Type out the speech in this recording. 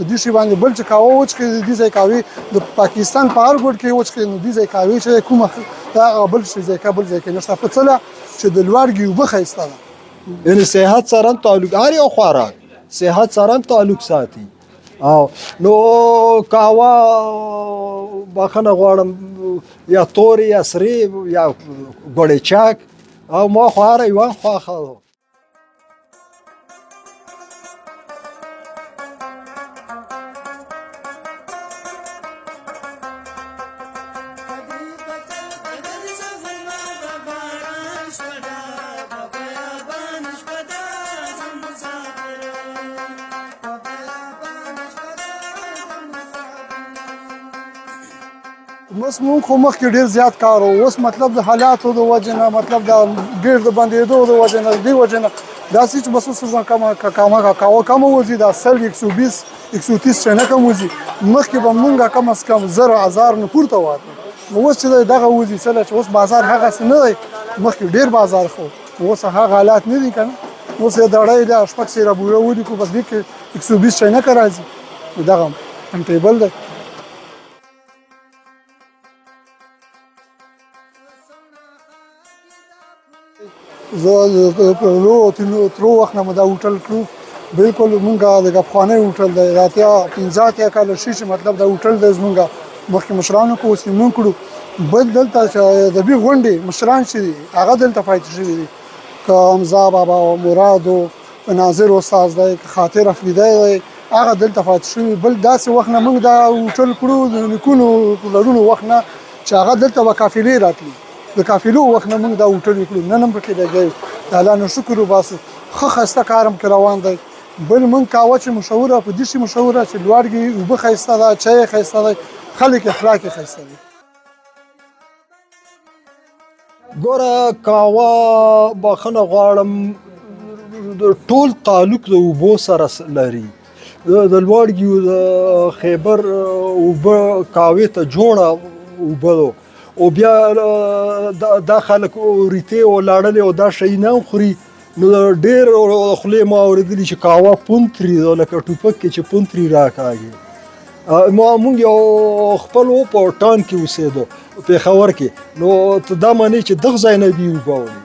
په دې شي باندې بل چې قهوه وڅښي د دې ځای قهوې د پاکستان په هر ګوټ کې وڅښي نو دې ځای قهوې چې کومه دا بل شي ځای بل ځای کې نشته په څه چې د لوړګي اوبه ښایسته ده یعنی صحت سره تعلق هر یو خوراک صحت سره تعلق ساتي او نو قهوه بخښنه غواړم یا تورې یا سرې یا ګوړې چاک او ما خو هر یوه خوښه ده اوس موږ خو مخکې ډېر زیات کار و اوس مطلب د حالاتو د وجې نه مطلب د ډېر د بندېدو د وجې نه دې وجې نه داسې چې بس اوس قهوه کمه وځي دا 100 120 130 چنه کم وځي مخکې به مونږ کم از کم 1000 نه پورته واتو نو اوس چې دغه وځي څه چې اوس بازار هغسې نه دی مخکې ډېر بازار خو اوس هغه حالات نه دي که نه اوس یې دړی دی شپږ سیره بوره ولیکو بس دې کې 120 چنه که راځي نو دغه ټیبل دی زه تلو وخت نه مو دا هوټل کړو بلکل مونږ د پخوانی هوټل دی د اتیا 15 کاله شي چې مطلب دا هوټل دی زمونږ مخکې مشرانو کو اوس یې مونږ کړو بل دلته چې د دې غونډې مشران چې دي هغه دلته پاتې شوي دي که حمزه بابا او مراد او ناظر استاد دی که خاطر افریدی دی هغه دلته پاتې شوي بل داسې وخت نه مونږ دا هوټل کړو د نیکونو پلرونو وخت نه چې هغه دلته به قافلې راتلي د قافلو وخت نه موږ دا هوټل وکړو نن هم پکې لګی د الله نه شکر وباسو ښه ښایسته کار هم کې روان دی بل موږ قهوه چې مشهوره په دې شي مشهوره چې لوړګي اوبه ښایسته ده چای یې ښایسته دی خلک اخلاق یې ښایسته دی ګوره قهوه بخښنه غواړم ټول تعلق د اوبو سره لري د لوړګي د خیبر اوبه قهوې ته جوړه اوبه ده او بیا دا خلک ریتې ولاړلې او دا شی نه خوري نو ډېر خولې ما اورېدلي چې قهوه پونتري ده لکه ټوپک کې چې پونتري راکاږي مونږ یو خپل و په ټان کې اوسېدو پېښور کې نو ته دا منې چې دغه ځای نه دي اوبه وړي